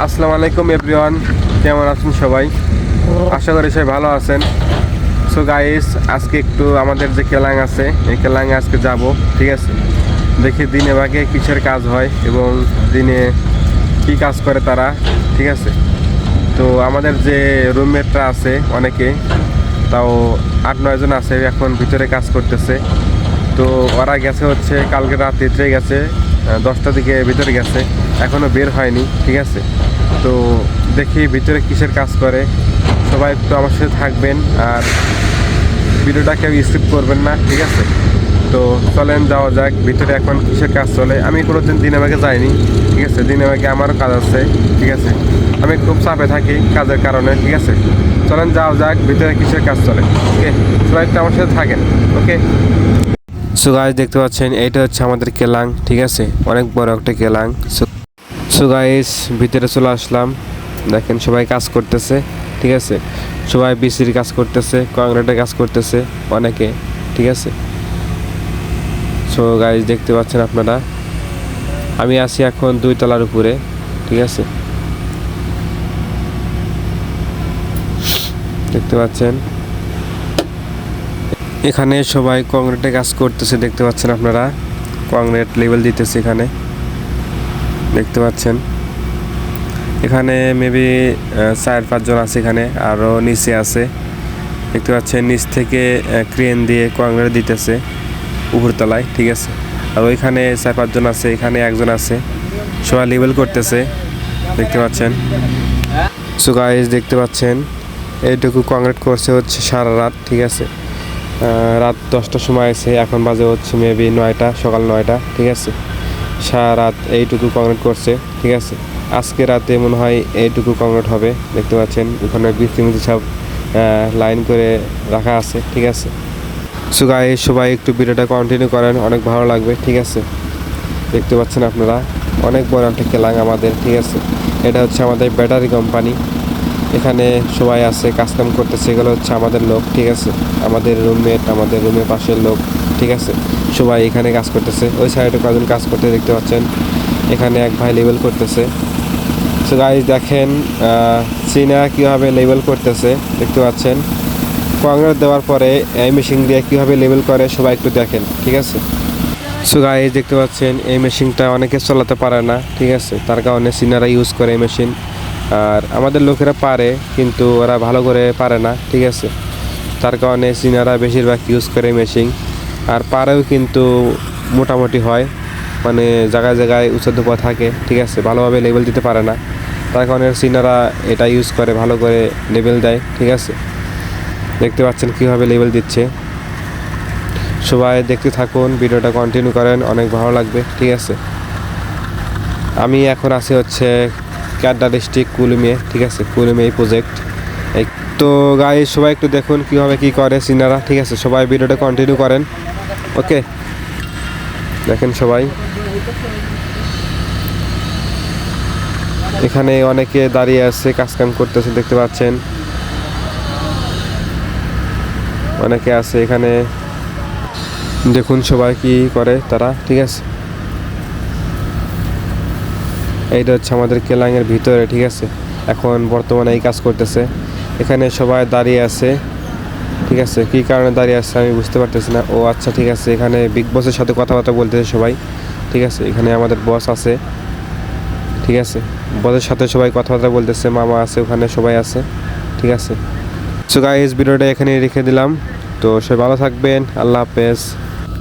আসসালামু আলাইকুম এভরিওয়ান, কেমন আছেন সবাই? আশা করি সবাই ভালো আছেন। সো গাইস, আজকে একটু আমাদের যে কেলাং আছে এই কেলাঙে আজকে যাব, ঠিক আছে। দেখি দিনে ভাগে কিসের কাজ হয় এবং দিনে কি কাজ করে তারা, ঠিক আছে। তো আমাদের যে রুমমেটরা আছে অনেকে, তাও 8-9 জন আছে, এখন ভিতরে কাজ করতেছে। তো ওরা গেছে হচ্ছে কালকে রাত্রিতে গেছে, 10টার দিকে ভিতরে গেছে, এখনও বের হয়নি, ঠিক আছে। তো দেখি ভিতরে কিসের কাজ করে। সবাই একটু আমার সাথে থাকবেন আর ভিডিওটা কেউ স্কিপ করবেন না, ঠিক আছে। তো চলেন যাওয়া যাক ভিতরে এখন কিসের কাজ চলে। আমি কোনোদিন দিনেমাকে যাইনি, ঠিক আছে। দিনেমাকে আমারও কাজ আছে, ঠিক আছে। আমি খুব চাপে থাকি কাজের কারণে, ঠিক আছে। চলেন যাওয়া যাক ভিতরে কিসের কাজ চলে। ওকে, সবাই একটু আমার সাথে থাকেন। ওকে, সো গাইস, দেখতে পাচ্ছেন এইটা হচ্ছে আমাদের কেলাং, ঠিক আছে। অনেক বড় একটা কেলাং। সো গাইস, ভিতরে চলে আসলাম। দেখেন সবাই কাজ করতেছে, ঠিক আছে। সবাই বিসির কাজ করতেছে, কংক্রিটের কাজ করতেছে অনেকে, ঠিক আছে। সো গাইস, দেখতে পাচ্ছেন আপনারা, আমি আছি এখন 2 তলার উপরে, ঠিক আছে। দেখতে পাচ্ছেন এখানে সবাই কংক্রিটে কাজ করতেছে, দেখতে পাচ্ছেন আপনারা। কংক্রিট লেভেল দিতেছে এখানে, দেখতে পাচ্ছেন। এখানে মেবি 4-5 জন আছে এখানে, আরও নিচে আছে, দেখতে পাচ্ছেন। নিচ থেকে ক্রেন দিয়ে কংক্রিট দিতেছে উপরতলায়, ঠিক আছে। আর ওইখানে 4-5 জন আছে, এখানে 1 জন আছে, সবাই লেভেল করতেছে, দেখতে পাচ্ছেন। সো গাইস, দেখতে পাচ্ছেন এইটুকু কংক্রিট করছে হচ্ছে সারা রাত, ঠিক আছে। রাত 10টার সময় আছে, এখন বাজে হচ্ছে মেবি 9টা, সকাল 9টা, ঠিক আছে। সারা রাত এইটুকু কংক্রিট করছে, ঠিক আছে। আজকে রাতে মনে হয় এইটুকু কংক্রিট হবে, দেখতে পাচ্ছেন। ওখানে বৃষ্টির সব লাইন করে রাখা আছে, ঠিক আছে। সো গাইস, সবাই একটু ভিডিওটা কন্টিনিউ করেন, অনেক ভালো লাগবে, ঠিক আছে। দেখতে পাচ্ছেন আপনারা, অনেক বড় একটা কেলাং আমাদের, ঠিক আছে। এটা হচ্ছে আমাদের ব্যাটারি কোম্পানি। এখানে সবাই আছে, কাজকাম করতেছে, এগুলো হচ্ছে আমাদের লোক, ঠিক আছে। আমাদের রুমমেট, আমাদের রুমের পাশের লোক, ঠিক আছে। সবাই এখানে কাজ করতেছে। ওই সাইডে কয়েকজন কাজ করতে দেখতে পাচ্ছেন। এখানে এক ভাই লেবেল করতেছে। সো গাইস, দেখেন চীনা কীভাবে লেবেল করতেছে, দেখতে পাচ্ছেন। কংক্রিট দেওয়ার পরে এই মেশিন দিয়ে কীভাবে লেবেল করে সবাই একটু দেখেন, ঠিক আছে। সো গাইস, দেখতে পাচ্ছেন এই মেশিনটা অনেকে চালাতে পারে না, ঠিক আছে। তার কারণে চীনারা ইউজ করে এই মেশিন। আর আমাদের লোকেরা পারে, কিন্তু ওরা ভালো করে পারে না, ঠিক আছে। তার কারণে চীনারা বেশিরভাগ ইউজ করে মেশিন। আর পারেও কিন্তু মোটামুটি হয়, মানে জায়গায় জায়গায় উচ্চধপা থাকে, ঠিক আছে। ভালোভাবে লেবেল দিতে পারে না, তার কারণে চীনারা এটা ইউজ করে, ভালো করে লেবেল দেয়, ঠিক আছে। দেখতে পাচ্ছেন কীভাবে লেবেল দিচ্ছে। সবাই দেখতে থাকুন, ভিডিওটা কন্টিনিউ করেন, অনেক ভালো লাগবে, ঠিক আছে। আমি এখন আছি হচ্ছে ক্যাডা ডিস্ট্রিক্ট কুলুমিয়ে, ঠিক আছে। কুলুমিয়ে এই প্রজেক্ট। এই তো গাইস, সবাই একটু দেখুন কীভাবে কী করে চীনারা, ঠিক আছে। সবাই ভিডিওটা কন্টিনিউ করেন, ওকে। দেখেন সবাই, এখানে অনেকে দাঁড়িয়ে আছে, কাজকাম করতেছে, দেখতে পাচ্ছেন। অনেকে আছে এখানে, দেখুন সবাই কি করে তারা, ঠিক আছে। এইটা হচ্ছে আমাদের কেলাঙের ভিতরে, ঠিক আছে। এখন বর্তমানে এই কাজ করতেছে। এখানে সবাই দাঁড়িয়ে আছে, ঠিক আছে। কী কারণে দাঁড়িয়ে আছে আমি বুঝতে পারতেছি না। ও আচ্ছা, ঠিক আছে। এখানে বিগ বসের সাথে কথাবার্তা বলতেছে সবাই, ঠিক আছে। এখানে আমাদের বস আছে, ঠিক আছে। বসের সাথে সবাই কথাবার্তা বলতেছে, মামা আছে ওখানে, সবাই আছে, ঠিক আছে। সো গাইস, ভিডিওটা এখানে রেখে দিলাম। তো সবাই ভালো থাকবেন, আল্লাহ হাফেজ।